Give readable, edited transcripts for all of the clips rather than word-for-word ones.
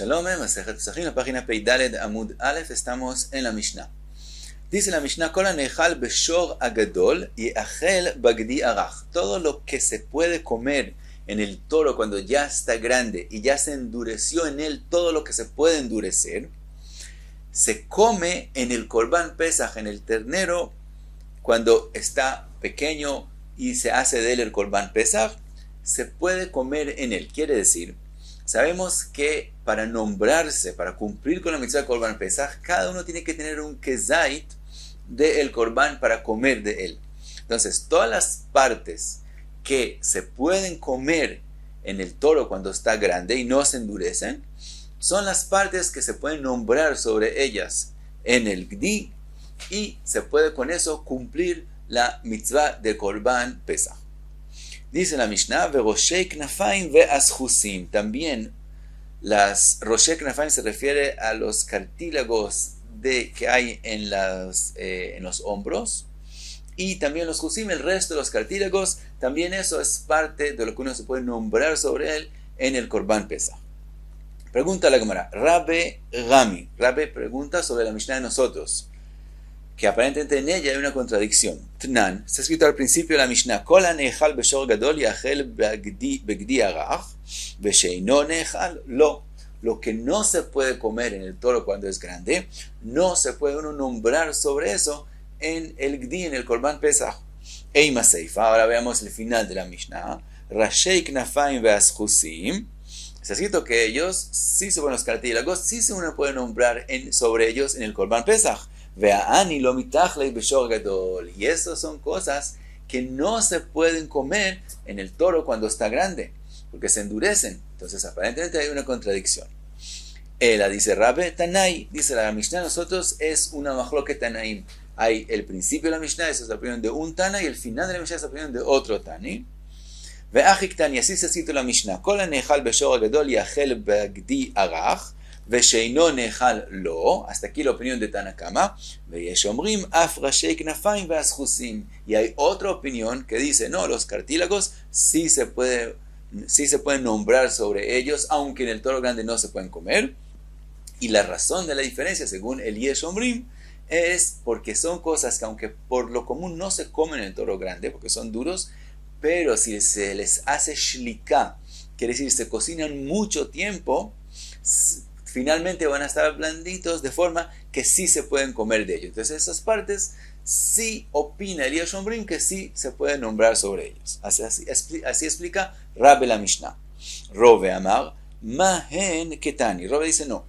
Shalom, Masejet Pesachim, la página Peidaled Amud Aleph, estamos en la Mishnah. Dice la Mishnah, Kol hanechal beshor agadol yeachel bagdi arach. Todo lo que se puede comer en el toro cuando ya está grande y ya se endureció en él todo lo que se puede endurecer, se come en el Korban Pesach, en el ternero, cuando está pequeño y se hace de él el Korban Pesach, se puede comer en él. Quiere decir, sabemos que para nombrarse, para cumplir con la mitzvah del Korban Pesach, cada uno tiene que tener un kezait del Korban para comer de él. Entonces, todas las partes que se pueden comer en el toro cuando está grande y no se endurecen, son las partes que se pueden nombrar sobre ellas en el Gdi y se puede con eso cumplir la mitzvah del Korban Pesach. Dice la Mishnah, Veroshei Knafaim ve'aschusim. También las Roshei Knafaim se refiere a los cartílagos que hay en los hombros, y también los Husim, el resto de los cartílagos, también eso es parte de lo que uno se puede nombrar sobre él en el Korban Pesach. Pregunta la Gemara, Rabbe Gami. Rabbe pregunta sobre la Mishnah de nosotros, que aparentemente en ella hay una contradicción. Tnan, está escrito al principio de la Mishnah, Kol hanechal beshor gadol yachel begdi arach, vesheino nechal lo. Lo que no se puede comer en el toro cuando es grande, no se puede uno nombrar sobre eso en el Gdi, en el Korban Pesach. Eima Seifa, ahora veamos el final de la Mishnah. Rashei Knafaim ve'aschusim. Está escrito que ellos, sí sobre los cartílagos, sí se uno puede nombrar sobre ellos en el Korban Pesach. Ve'ani lo mitachlei beshor gadol. Y esas son cosas que no se pueden comer en el toro cuando está grande, porque se endurecen. Entonces aparentemente hay una contradicción. Ela dice Rabbe Tanai, dice la Mishnah, nosotros es una mahloket Tanaim. Hay el principio de la Mishnah, esa es la opinión de un Tana, y el final de la Mishnah es la opinión de otro Tani. Ve'achik Tani, así se cita la Mishnah, Kol hanechal beshor agadol yachel bagdi arach, vesheino nechal lo. Hasta aquí la opinión de Tanakama. Ve'yesh omrim af rashei knafaim ve'aschusim. Y hay otra opinión que dice, no, los cartílagos sí se pueden nombrar sobre ellos, aunque en el toro grande no se pueden comer. Y la razón de la diferencia, según el Yesh Omrim, es porque son cosas que aunque por lo común no se comen en el toro grande, porque son duros, pero si se les hace shliká, quiere decir se cocinan mucho tiempo, finalmente van a estar blanditos de forma que sí se pueden comer de ellos. Entonces esas partes sí opina el Yesh Omrim que sí se puede nombrar sobre ellos. Así explica Rabbe la Mishnah. Rove Amar, Mahen Ketani. Rove dice no.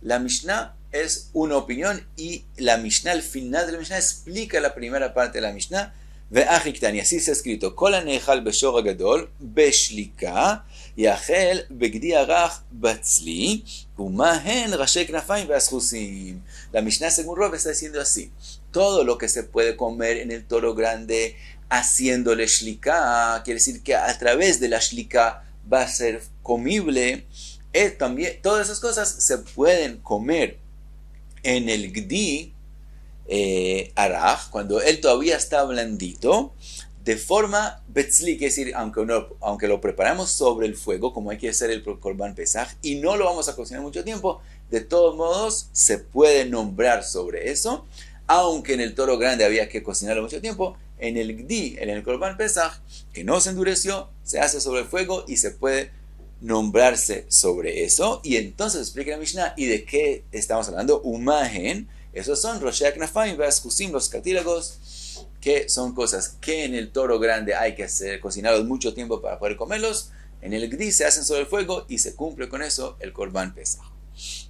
La Mishnah es una opinión y la Mishnah, al final de la Mishnah, explica la primera parte de la Mishnah. Ve'achik Tani, así se ha escrito, Kol hanechal beshor agadol beshlika yachel begdi arach batzli umahen rashei knafaim ve'aschusim. La Mishnah, según Rove, está diciendo así: todo lo que se puede comer en el toro grande haciéndole shliká, quiere decir que a través de la shliká va a ser comible. También todas esas cosas se pueden comer en el Gdi Arach, cuando él todavía está blandito, de forma betzli, que es decir, aunque lo preparamos sobre el fuego, como hay que hacer el Korban Pesach, y no lo vamos a cocinar mucho tiempo, de todos modos se puede nombrar sobre eso, aunque en el toro grande había que cocinarlo mucho tiempo. En el Gdi, en el Korban Pesach, que no se endureció, se hace sobre el fuego y se puede nombrarse sobre eso. Y entonces explica la Mishnah, ¿y de qué estamos hablando? Umahen, esos son Roshei Knafaim ve'aschusim, los cartílagos, que son cosas que en el toro grande hay que hacer cocinarlos mucho tiempo para poder comerlos. En el Gdi se hacen sobre el fuego y se cumple con eso el Korban Pesach.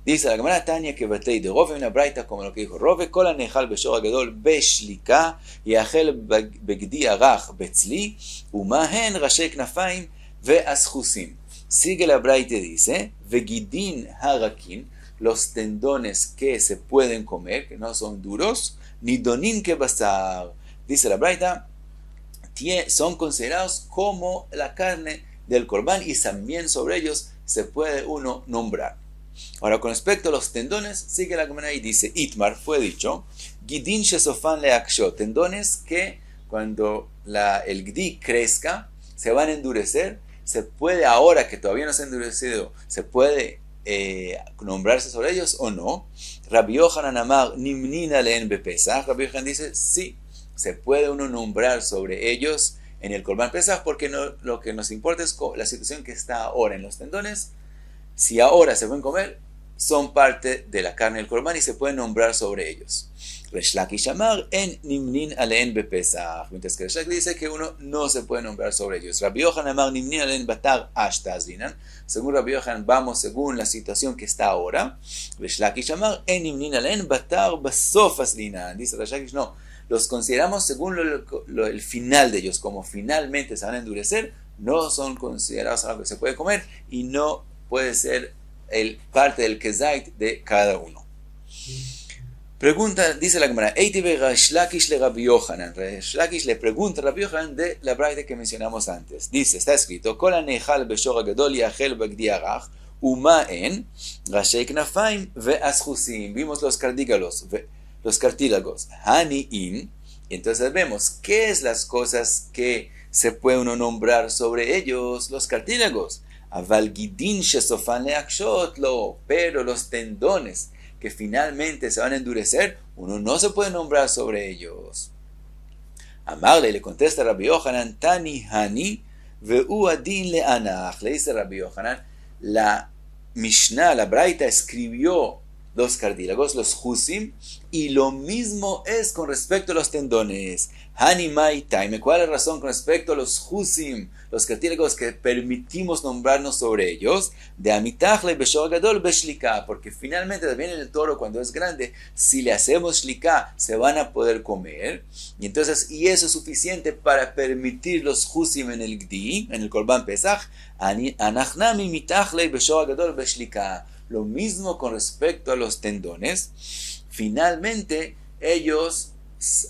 Dice la Gemara Tanya que Batlei de Rove, una braita como lo que dijo Rove, Kol hanechal beshor agadol beshlika yachel begdi arach betzli umahen rashei knafaim ve'aschusim. Sigue la braita y dice, Vegidin harakin, los tendones que se pueden comer, que no son duros, nidonin que basar. Dice la braita, son considerados como la carne del Korban y también sobre ellos se puede uno nombrar. Ahora, con respecto a los tendones, sigue la Gemara y dice, Itmar, fue dicho, Gidin shesofan leaksho, tendones que cuando el Gdi crezca, se van a endurecer. Se puede, ahora que todavía no se ha endurecido, se puede nombrarse sobre ellos o no. Rabbi Yohanan Amar Nimnin Alein Bepesach. Rabbi Yohanan dice, sí, se puede uno nombrar sobre ellos en el Korban Pesach, porque no, lo que nos importa es la situación que está ahora en los tendones. Si ahora se pueden comer, son parte de la carne del Korban y se pueden nombrar sobre ellos. Resh Lakish Amar en Nimnin Alein Bepesach. Mientras que Resh Lakish dice que uno no se puede nombrar sobre ellos. Rabbi Yohanan Amar Nimnin Alein Batar Ashtazlinan. Según Rabbi Yohanan, vamos según la situación que está ahora. Resh Lakish Amar en Nimnin Alein Batar Basof Aslinan. Dice Resh Lakish, no. Los consideramos según el final de ellos, como finalmente se van a endurecer, no son considerados algo que se puede comer y no puede ser parte del kezait de cada uno. Pregunta, dice la Gemara, Eitive Resh Lakish le Rabbi Yohanan. Resh Lakish le pregunta a Rabbi Yohanan de la braita que mencionamos antes. Dice, está escrito, Kol hanechal beshor hagadol yachel bagdi arach, uma en rashei knafaim ve'aschusim. Vimos los cartílagos, Hani'im, y entonces vemos qué es las cosas que se puede uno nombrar sobre ellos, los cartílagos. Aval gidin shesofan leakshot lo, pero los tendones que finalmente se van a endurecer, uno no se puede nombrar sobre ellos. Amarle le contesta Rabbi Yohanan, Tani Hani ve'u adin le'anach. Le dice Rabbi Yohanan, la Mishnah, la Braita escribió los cartílagos, los husim, y lo mismo es con respecto a los tendones. Hani mai taime. ¿Cuál es la razón con respecto a los husim, los cartílagos que permitimos nombrarnos sobre ellos? De amitachle beshor gadol beshlika, porque finalmente también en el toro cuando es grande, si le hacemos shlika, se van a poder comer, y entonces, y eso es suficiente para permitir los husim en el gdi, en el korban pesach. Anachnami mitachle beshor gadol beshlika. Lo mismo con respecto a los tendones. Finalmente, ellos,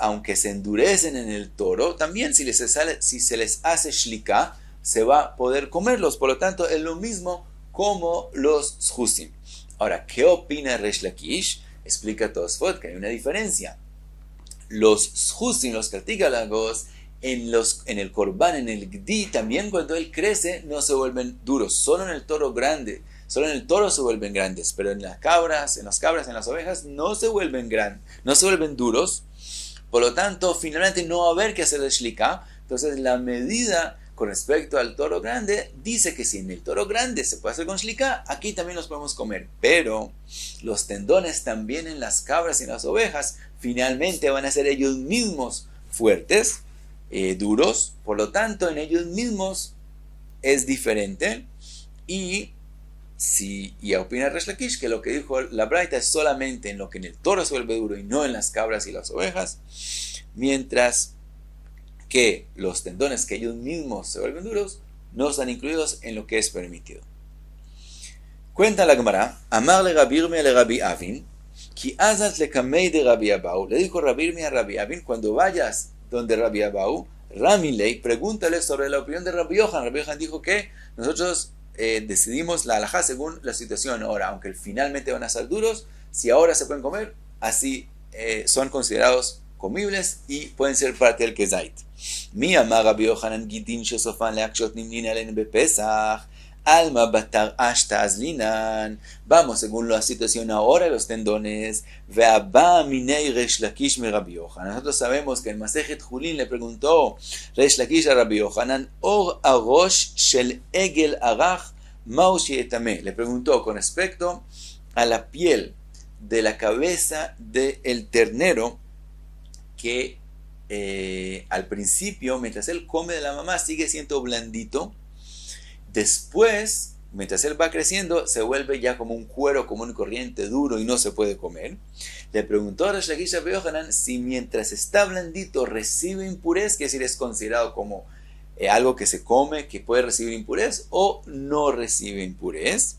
aunque se endurecen en el toro, también si se les hace shlika, se va a poder comerlos. Por lo tanto, es lo mismo como los zhusim. Ahora, ¿qué opina Resh Lakish? Explica Tosfot que hay una diferencia. Los zhusim, los cartílagos, en el korban, en el gdi, también cuando él crece, no se vuelven duros. Solo en el toro grande. Solo en el toro se vuelven grandes, pero en las cabras, en las ovejas, no se vuelven duros. Por lo tanto, finalmente no va a haber que hacer el shlika. Entonces, la medida con respecto al toro grande dice que si en el toro grande se puede hacer con shlika, aquí también los podemos comer. Pero los tendones también en las cabras y en las ovejas, finalmente van a ser ellos mismos fuertes, duros. Por lo tanto, en ellos mismos es diferente. Y opina Resh Lakish que lo que dijo la Braita es solamente en lo que en el toro se vuelve duro y no en las cabras y las ovejas, mientras que los tendones que ellos mismos se vuelven duros no están incluidos en lo que es permitido. Cuenta la Gemara, Amar le Rabbi Irmia le Rabbi Avin, ki azat le kamei de Rabbi Abau. Le dijo Rabbi Irmia a Rabbi Avin, cuando vayas donde Rabbi Abau, Ramilei, pregúntale sobre la opinión de Rabbi Yohanan. Rabbi Yohanan dijo que nosotros decidimos la halajá según la situación ahora, aunque finalmente van a ser duros, si ahora se pueden comer, así son considerados comibles y pueden ser parte del kezait. Mi amar Rabbi Yohanan gidin shesofan leakshot nimnin alein bepesach alma batar ashtazlinan. Vamos según la situación ahora de los tendones. Ve'aba minei Resh Lakish mi Rabbi Yohanan. Nosotros sabemos que en Masejet Julin le preguntó Resh Lakish a Rabbi Yohanan, Or arosh shel egel arach ma'u she'etame. Le preguntó con respecto a la piel de la cabeza del ternero que al principio, mientras él come de la mamá, sigue siendo blandito. Después, mientras él va creciendo, se vuelve ya como un cuero común y corriente, duro y no se puede comer. Le preguntó a Resh Lakish a Rabbi Yohanan si mientras está blandito recibe impurez, que es decir, es considerado como algo que se come, que puede recibir impurez, o no recibe impurez.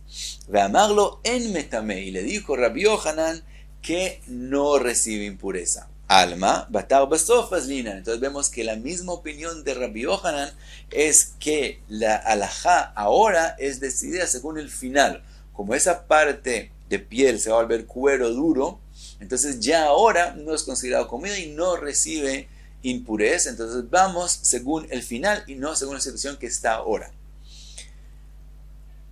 Ve amarlo en metame, y le dijo Rabbi Yohanan que no recibe impureza. Alma, batar basof azlinan. Entonces vemos que la misma opinión de Rabbi Yohanan es que la halajá ahora es decidida según el final. Como esa parte de piel se va a volver cuero duro, entonces ya ahora no es considerado comida y no recibe impurez. Entonces vamos según el final y no según la situación que está ahora.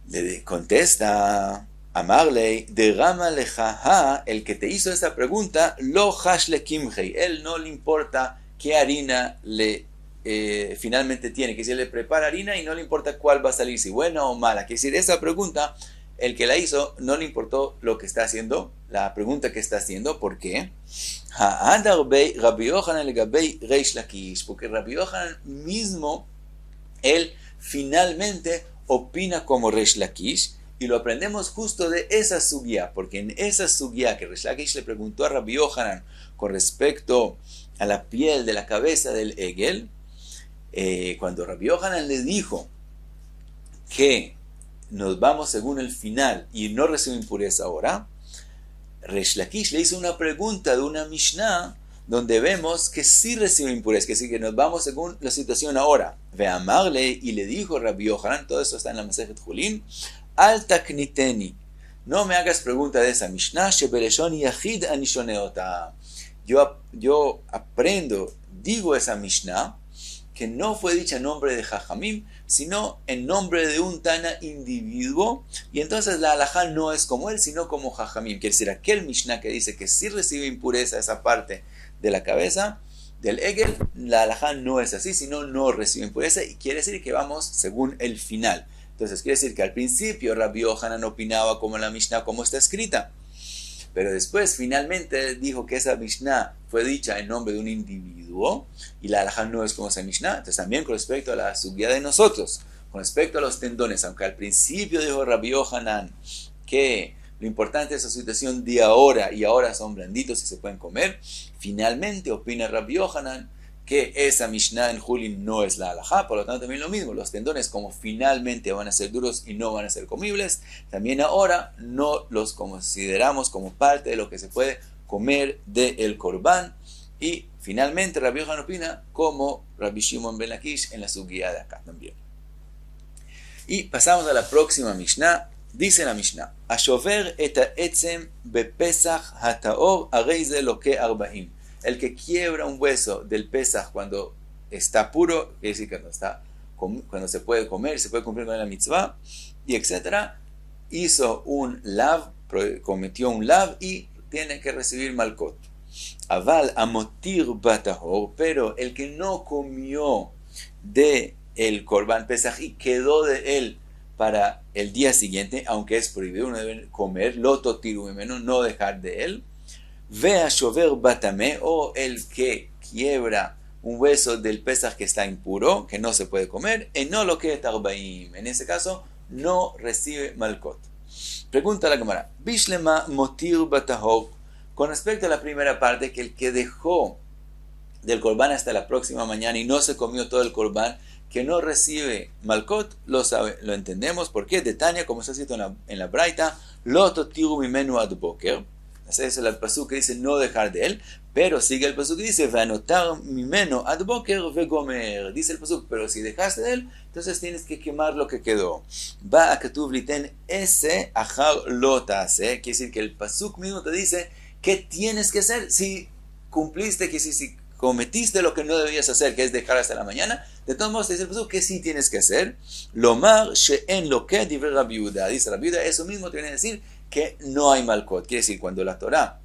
Le contesta Amarle, derrama lejaja, el que te hizo esta pregunta, lo hash le kimhei, él no le importa qué harina le finalmente tiene, que si le prepara harina y no le importa cuál va a salir, si buena o mala, que decir, esa pregunta, el que la hizo no le importó lo que está haciendo, la pregunta que está haciendo, ¿por qué? Rabbi Yochanan legabei Reish Lakish, porque Rabbi Yochanan mismo, él finalmente opina como Reish Lakish, y lo aprendemos justo de esa sugya, porque en esa sugya que Reish Lakish le preguntó a Rabbi Yochanan con respecto a la piel de la cabeza del Egel, cuando Rabbi Yochanan le dijo que nos vamos según el final y no recibe impureza ahora, Reish Lakish le hizo una pregunta de una Mishnah donde vemos que sí recibe impureza, que sí que nos vamos según la situación ahora. Ve a amarle y le dijo Rabbi Yochanan, todo eso está en la Masejet Julin, al takniteni, no me hagas pregunta de esa Mishnah, shebeleshon yachid ani shoneota. Yo aprendo, digo esa Mishnah, que no fue dicha en nombre de Jajamim, sino en nombre de un Tana individuo, y entonces la halajá no es como él, sino como Jajamim. Quiere decir, aquel Mishnah que dice que sí recibe impureza esa parte de la cabeza del Egel, la halajá no es así, sino no recibe impureza, y quiere decir que vamos según el final. Entonces quiere decir que al principio Rabbi Yochanan opinaba como la Mishnah, como está escrita, pero después finalmente dijo que esa Mishnah fue dicha en nombre de un individuo y la halajá no es como esa Mishnah. Entonces también con respecto a la sugya de nosotros, con respecto a los tendones, aunque al principio dijo Rabbi Yochanan que lo importante es la situación de ahora y ahora son blanditos y se pueden comer, finalmente opina Rabbi Yochanan que esa Mishnah en Julin no es la halajá, por lo tanto también lo mismo, los tendones como finalmente van a ser duros y no van a ser comibles, también ahora no los consideramos como parte de lo que se puede comer del Corbán, y finalmente Rabbi Yochanan opina como Rabbi Shimon ben Lakish en la sugya de acá también. Y pasamos a la próxima Mishnah. Dice la Mishnah, Ashover et ha'etzem bepesach hataor arei ze loke 40. El que quiebra un hueso del Pesach cuando está puro, quiere decir que cuando se puede comer, se puede cumplir con la mitzvah, y etcétera, hizo un lav, cometió un lav y tiene que recibir malkot. Aval amotir batahor, pero el que no comió de el Korban Pesach y quedó de él para el día siguiente, aunque es prohibido, uno debe comer, loto tiru menos, no dejar de él. Ve a shover batame, o el que quiebra un hueso del Pesach que está impuro, que no se puede comer, no lo que tarbaim. En ese caso, no recibe malkot. Pregunta la Gemara, Bishlema motir batahor, con respecto a la primera parte, que el que dejó del Korban hasta la próxima mañana y no se comió todo el Korban, que no recibe malkot, lo entendemos, porque de Tania, como está escrito en la Braita, lo totiru mimenu ad boker. Ese es el pasuk que dice no dejar de él, pero sigue el pasuk que dice ve'anotar mimeno ad boker vegomer. Dice el pasuk, pero si dejaste de él, entonces tienes que quemar lo que quedó. Va a ketuv liten ese achar lo ta'ase, quiere decir que el pasuk mismo te dice qué tienes que hacer si cumpliste, que si cometiste lo que no debías hacer, que es dejar hasta la mañana. De todos modos, dice el pasuk que sí tienes que hacer. Lomar she'en lo que dice Rabbi Yehuda. Dice Rabbi Yehuda, eso mismo te viene a decir que no hay malkot. Quiere decir, cuando la Torah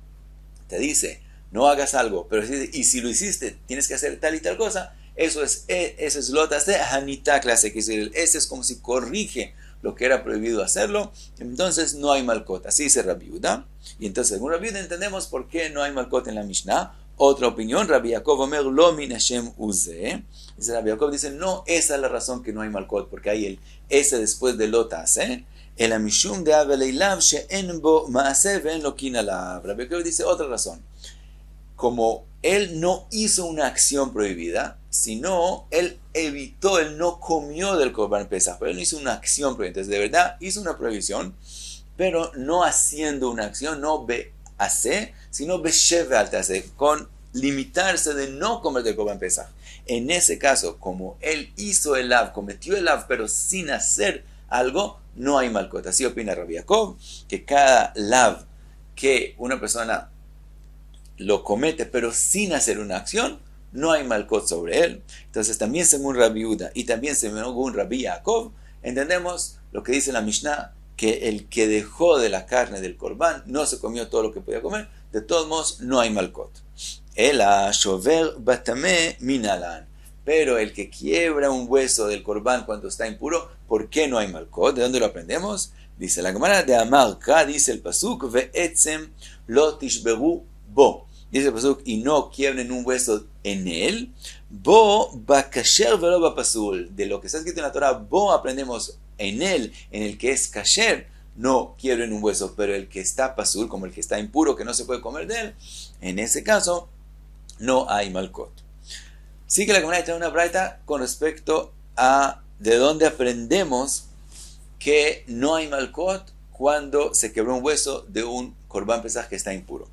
te dice no hagas algo, pero y si lo hiciste, tienes que hacer tal y tal cosa, eso es lotas de hanita clase, que decir, ese es como si corrige lo que era prohibido hacerlo, entonces no hay malkot. Así dice Rabbi Yehuda, y entonces según Rabbi Yehuda entendemos por qué no hay malkot en la Mishnah. Otra opinión, Rabbi Yaakov Omer lo min Hashem uze. Dice Rabbi Yaakov, dice, no, esa es la razón que no hay malkot, porque hay el ese después de lotas, el amishum de aveleilav she'en bo maase ve'en lo kin alav. Rabbi Yaakov dice otra razón. Como él no hizo una acción prohibida, sino él evitó, él no comió del Korban Pesach, pero él no hizo una acción prohibida. Entonces, de verdad, hizo una prohibición, pero no haciendo una acción, no hace, sino besheve al tase, con limitarse de no comer del Korban Pesach. En ese caso, como él hizo el lav, cometió el lav, pero sin hacer algo, no hay malkot. Así opina Rabbi Yaakov, que cada lav que una persona lo comete, pero sin hacer una acción, no hay malkot sobre él. Entonces también según Rabbi Yehuda y también según Rabbi Yaakov, entendemos lo que dice la Mishnah, que el que dejó de la carne del corbán no se comió todo lo que podía comer, de todos modos no hay malcot. Ela shover batame minalan. Pero el que quiebra un hueso del corbán cuando está impuro, ¿por qué no hay malcot? ¿De dónde lo aprendemos? Dice la Gemara de Amarka, dice el pasuk, ve'etzem lo tishberu bo. Dice el pasuk, y no quiebren un hueso en él. Bo bakasher velo bapasul. De lo que está escrito en la Torah, bo aprendemos en él, en el que es kasher, no quiebren un hueso, pero el que está pasul, como el que está impuro, que no se puede comer de él, en ese caso, no hay malcot. Sí que la Gemara trae una braita con respecto a de dónde aprendemos que no hay malcot cuando se quebró un hueso de un corbán pesaj que está impuro.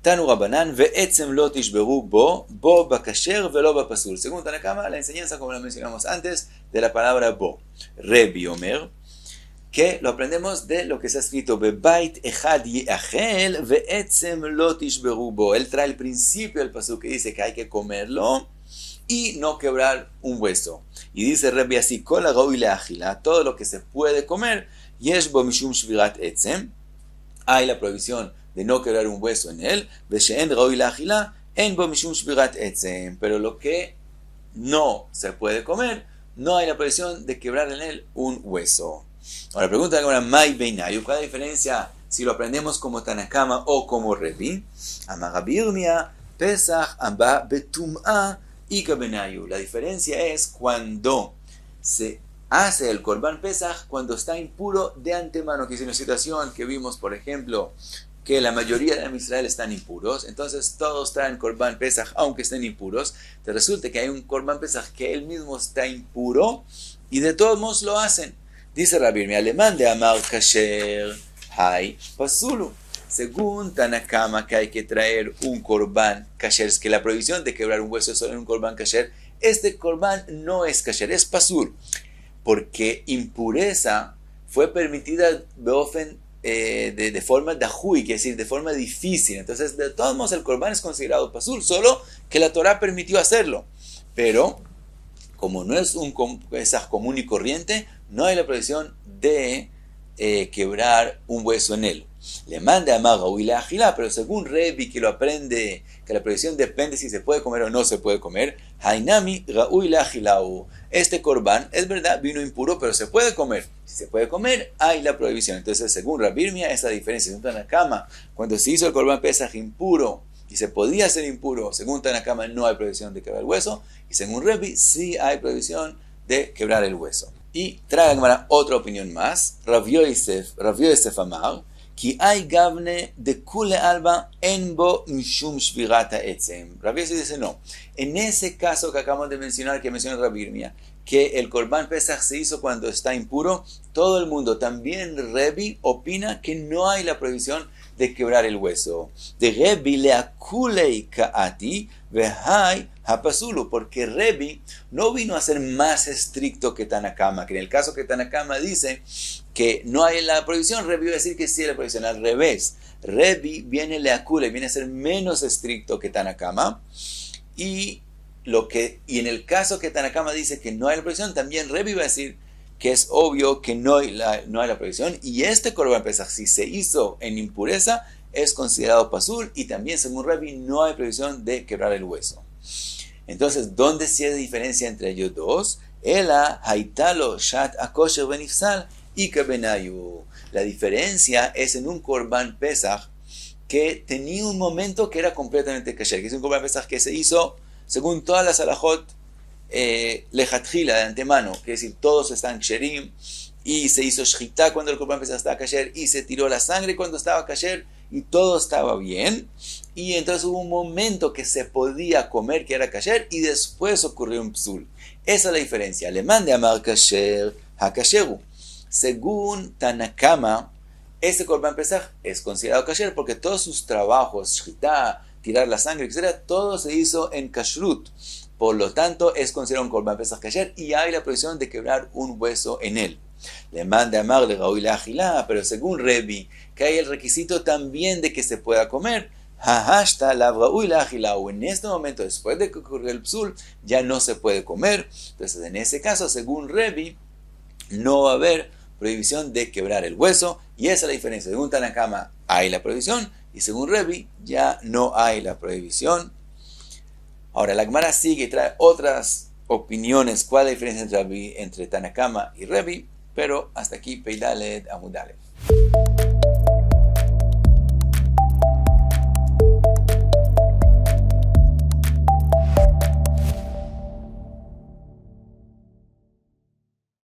Tanu Rabanan ve'etzem lo tishberu bo bakasher velo bapasul. Según Tanakama, la enseñanza, como la mencionamos antes, de la palabra bo. Rebi Omer, que lo aprendemos de lo que está escrito bebait echad yeachel ve'etzem lo tishberu bo. Él trae el principio del pasuk que dice que hay que comerlo y no quebrar un hueso. Y dice Rebi así, kol haraui leachila, todo lo que se puede comer, yesh bo mishum shvirat etzem, hay la prohibición de no quebrar un hueso en él, ve'she'en haraui leachila, en bo mishum shvirat etzem, pero lo que no se puede comer, no hay la prohibición de quebrar en él un hueso. Ahora pregunta ahora, Mai Beinayu, ¿cuál es la diferencia si lo aprendemos como Tanakama o como Rebi? Amar Rabbi Yirmiyah, Pesach amba betum'a ika benayu. La diferencia es cuando se hace el Korban Pesach cuando está impuro de antemano, que es una situación que vimos, por ejemplo, que la mayoría de Israel están impuros, entonces todos traen Korban Pesach aunque estén impuros. Te resulta que hay un Korban Pesach que él mismo está impuro y de todos modos lo hacen. Dice Rabbi Yirmiyah, alemán de Amar Kasher, Hay Pasulu. Según Tanakama, que hay que traer un Korban Kasher, es que la prohibición de quebrar un hueso es solo en un Korban Kasher, este Korban no es Kasher, es Pasul, porque impureza fue permitida de forma dahui, que es decir, de forma difícil. Entonces, de todos modos, el Korban es considerado Pasul, solo que la Torah permitió hacerlo. Pero, como no es un pesaj común y corriente, no hay la prohibición de quebrar un hueso en él. Le manda a Magaú y la agilá, pero según Rebi, que lo aprende, que la prohibición depende si se puede comer o no se puede comer, Hainami Raú y la agilau. Este corbán, es verdad, vino impuro, pero se puede comer. Si se puede comer, hay la prohibición. Entonces, según Rabbi Yirmiyah, esa diferencia. Según Tanakama, cuando se hizo el corbán pesaj impuro y se podía hacer impuro, según Tanakama, no hay prohibición de quebrar el hueso, y según Rebi, sí hay prohibición de quebrar el hueso. Y trae a otra opinión más. Rav Yosef Amar, Ki hay gavne de kule alba en bo mishum shvirata etzem. Rav Yosef dice no. En ese caso que acabamos de mencionar, que menciona Rabbi Yirmiyah, que el Korban Pesach se hizo cuando está impuro, todo el mundo, también Rebi, opina que no hay la prohibición de quebrar el hueso. De Rebi le akulei kaati vehai hapasulu, porque Rebi no vino a ser más estricto que Tanakama, que en el caso que Tanakama dice que no hay la prohibición, Rebi va a decir que sí hay la prohibición. Al revés, Rebi viene a ser menos estricto que Tanakama, y en el caso que Tanakama dice que no hay la prohibición, también Rebi va a decir que es obvio que no hay la prohibición, y este Korban Pesach, si se hizo en impureza, es considerado pasul, y también según Rebi no hay prohibición de quebrar el hueso. Entonces, ¿dónde sí hay diferencia entre ellos dos? Ela haitalo shat akosher benifsal ika benayu. La diferencia es en un Korban Pesach que tenía un momento que era completamente kasher, que es un Korban Pesach que se hizo según todas las halajot lejatjila, de antemano, que es decir, todos están ksherim, y se hizo shchita cuando el Korban Pesach estaba kasher, y se tiró la sangre cuando estaba kasher, y todo estaba bien, y entonces hubo un momento que se podía comer, que era kasher, y después ocurrió un psul. Esa es la diferencia. Le mande a amar kasher hakasheru. Según Tanakama, este Korban Pesach es considerado kasher porque todos sus trabajos, shchita, tirar la sangre, etc., todo se hizo en kashrut. Por lo tanto, es considerado un Korban Pesach kasher y hay la prohibición de quebrar un hueso en él. Le manda a amarle Raúl la agilá, pero según Rebi, que hay el requisito también de que se pueda comer. Hashta la Raúl la agilá, o en este momento, después de que ocurrió el psul, ya no se puede comer. Entonces, en ese caso, según Rebi, no va a haber prohibición de quebrar el hueso, y esa es la diferencia. Según Tanakama hay la prohibición, y según Revi ya no hay la prohibición. Ahora la Gemara sigue y trae otras opiniones, cuál es la diferencia entre Tanakama y Revi, pero hasta aquí Pei Dalet Amud Aleph.